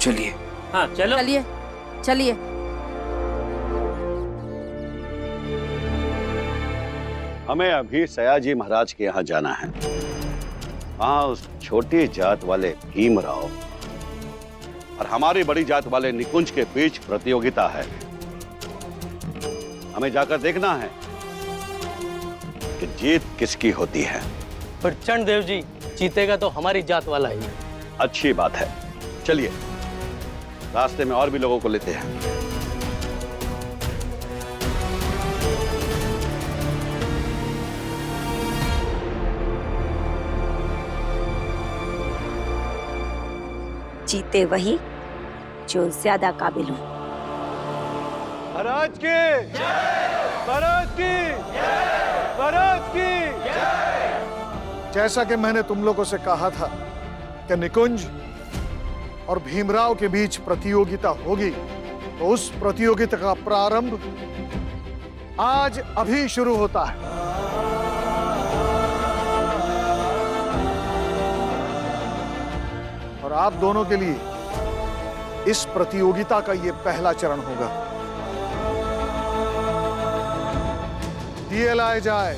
चलिए। हाँ चलो। चलिए चलिए। हमें अभी सयाजी महाराज के यहाँ जाना है। वहाँ उस छोटी जात वाले भीमराव और हमारी बड़ी जात वाले निकुंज के बीच प्रतियोगिता है। हमें जाकर देखना है कि जीत किसकी होती है। पर चंडदेव जी, जीतेगा तो हमारी जात वाला ही। अच्छी बात है, चलिए रास्ते में और भी लोगों को लेते हैं। जीते वही जो ज्यादा काबिल हो। महाराज की महाराज की महाराज की। जैसा कि मैंने तुम लोगों से कहा था कि निकुंज और भीमराव के बीच प्रतियोगिता होगी, तो उस प्रतियोगिता का प्रारंभ आज अभी शुरू होता है। और आप दोनों के लिए इस प्रतियोगिता का यह पहला चरण होगा। दिए लाए जाए।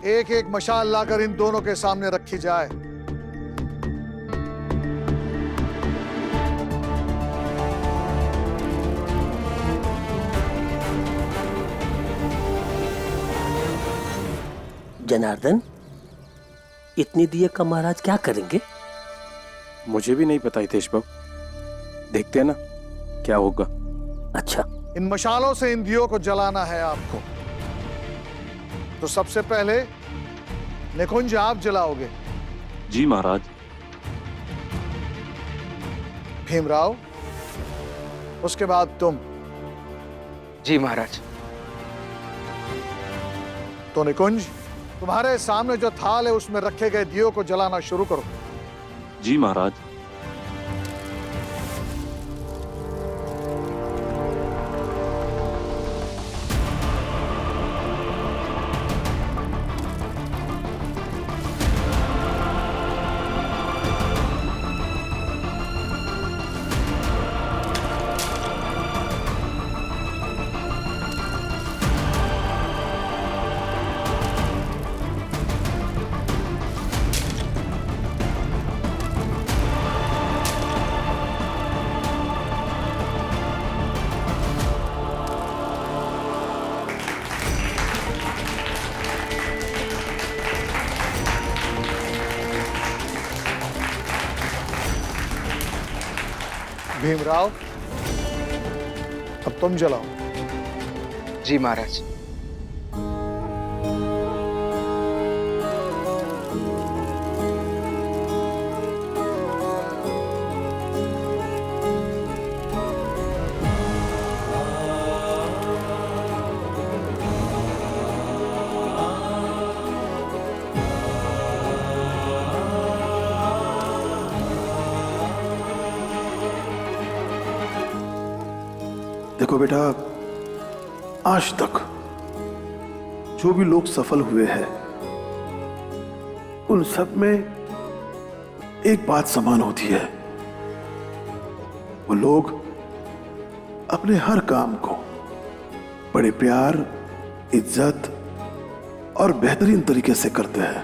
एक एक मशाल लाकर इन दोनों के सामने रखी जाए। जनार्दन, इतनी दिए का महाराज क्या करेंगे? मुझे भी नहीं पता हितेश बाबू, देखते हैं ना क्या होगा। अच्छा, इन मशालों से इन दियों को जलाना है आपको। तो सबसे पहले निकुंज आप जलाओगे। जी महाराज। भीमराव, उसके बाद तुम। जी महाराज। तो निकुंज, तुम्हारे सामने जो थाल है उसमें रखे गए दियों को जलाना शुरू करो। जी महाराज। भीमराव, अब तुम जलाओ। जी महाराज। देखो बेटा, आज तक जो भी लोग सफल हुए हैं उन सब में एक बात समान होती है। वो लोग अपने हर काम को बड़े प्यार, इज्जत और बेहतरीन तरीके से करते हैं।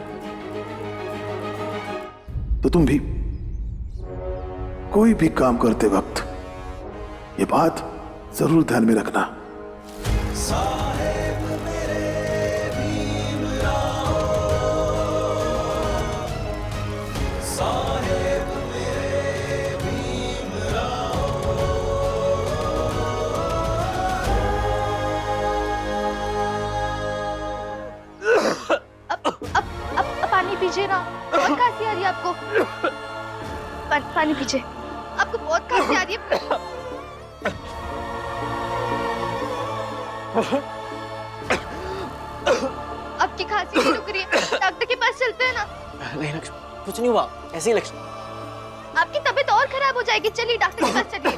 तो तुम भी कोई भी काम करते वक्त ये बात जरूर ध्यान में रखना। पानी पीजिए ना, बहुत खांसी आ रही है आपको। पानी पीजिए, आपको बहुत खांसी आ रही है। आपकी खांसी नहीं रुक रही है, डॉक्टर के पास चलते हैं ना। नहीं लक्ष्मी, कुछ नहीं हुआ, ऐसे ही लक्ष्मी। आपकी तबीयत और खराब हो जाएगी। चलिए डॉक्टर के पास चलिए।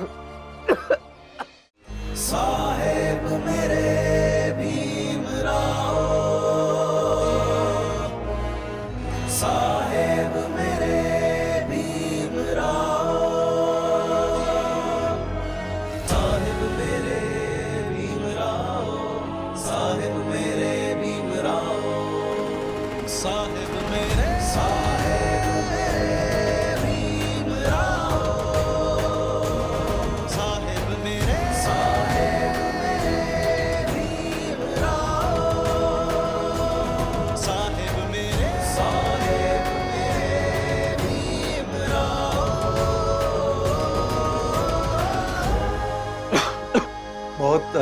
बहुत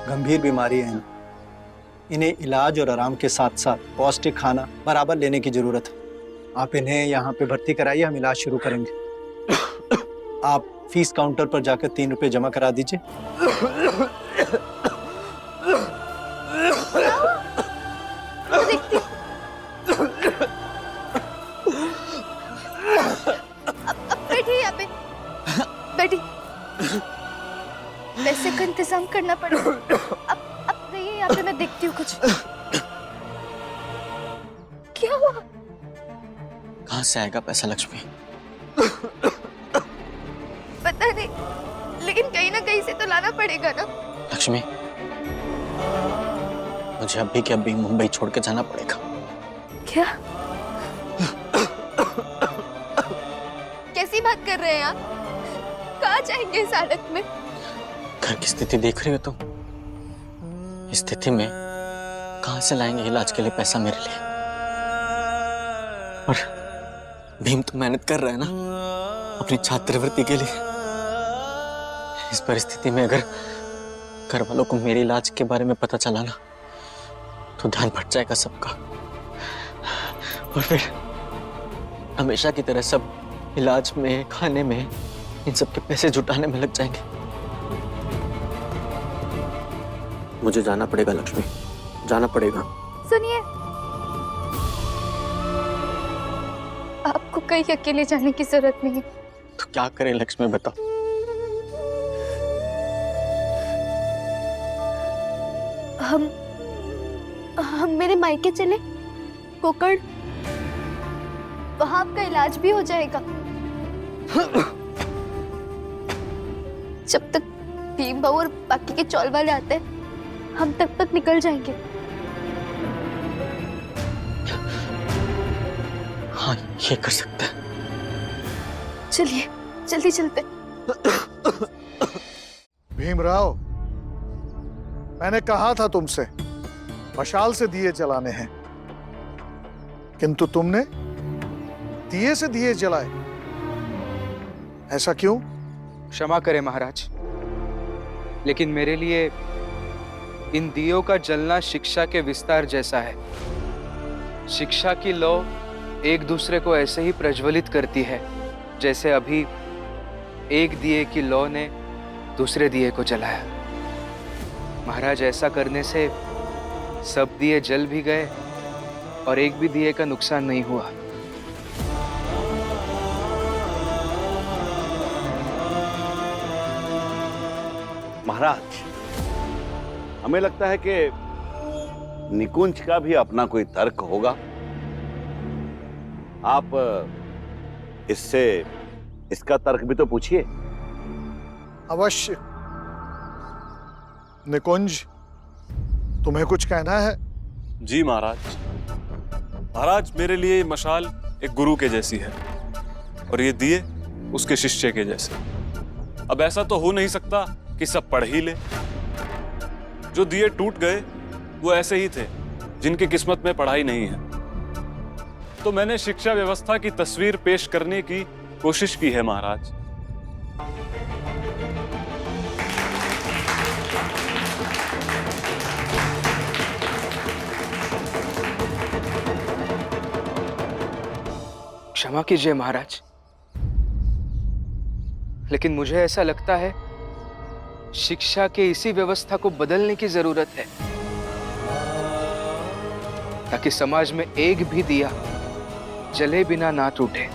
गंभीर बीमारी है इन्हें इलाज और आराम के साथ साथ पौष्टिक खाना बराबर लेने की जरूरत है। आप इन्हें यहाँ पे भर्ती कराइए, हम इलाज शुरू करेंगे। आप फीस काउंटर पर जाकर 3 रुपए जमा करा दीजिए। अब बैठिए यहाँ पे, बैठिए। पैसे का इंतजाम करना पड़ेगा। अब रहिए यहाँ पे, मैं देखती हूँ कुछ। क्या हुआ? कहाँ से आएगा पैसा लक्ष्मी? पता नहीं, लेकिन कहीं ना कहीं से तो लाना पड़ेगा ना। लक्ष्मी, मुझे अभी के अभी मुंबई छोड़ के जाना पड़ेगा। क्या? कैसी बात कर रहे हैं आप? कहाँ जाएंगे इस हालत में? घर की स्थिति देख रही हो तुम? इस स्थिति में कहाँ से लाएंगे इलाज के लिए पैसा मेरे लिए? और भीम तो मेहनत कर रहा है ना अपनी छात्रवृत्ति के लिए। इस परिस्थिति में अगर घर वालों को मेरे इलाज के बारे में पता चला ना तो ध्यान भट जाएगा सबका, और फिर हमेशा की तरह सब इलाज में, खाने में, इन सब के पैसे जुटाने में लग जाएंगे। मुझे जाना पड़ेगा लक्ष्मी, जाना पड़ेगा। सुनिए, आपको कहीं अकेले जाने की जरूरत नहीं है। तो क्या करें लक्ष्मी, बताओ। हम मेरे मायके चले, कोकड़। वहां आपका इलाज भी हो जाएगा। जब तक भीम बाबू और बाकी के चौल वाले आते हैं, हम तब तक निकल जाएंगे। हाँ, ये कर सकते हैं। चलिए, जल्दी चलते। भीमराव, मैंने कहा था तुमसे मशाल से दिए जलाने हैं, किंतु तुमने दिए से दिए जलाए। ऐसा क्यों? क्षमा करें महाराज, लेकिन मेरे लिए इन दियों का जलना शिक्षा के विस्तार जैसा है। शिक्षा की लौ एक दूसरे को ऐसे ही प्रज्वलित करती है जैसे अभी एक दिए की लौ ने दूसरे दिए को जलाया। महाराज, ऐसा करने से सब दिए जल भी गए और एक भी दिए का नुकसान नहीं हुआ। महाराज, हमें लगता है कि निकुंज का भी अपना कोई तर्क होगा। आप इससे इसका तर्क भी तो पूछिए। अवश्य। निकुंज, तुम्हें कुछ कहना है? जी महाराज। महाराज, मेरे लिए ये मशाल एक गुरु के जैसी है और ये दिए उसके शिष्य के जैसे। अब ऐसा तो हो नहीं सकता कि सब पढ़ ही ले। जो दिए टूट गए वो ऐसे ही थे जिनकी किस्मत में पढ़ाई नहीं है। तो मैंने शिक्षा व्यवस्था की तस्वीर पेश करने की कोशिश की है महाराज। क्षमा कीजिए महाराज, लेकिन मुझे ऐसा लगता है शिक्षा के इसी व्यवस्था को बदलने की जरूरत है ताकि समाज में एक भी दिया जले बिना ना टूटे।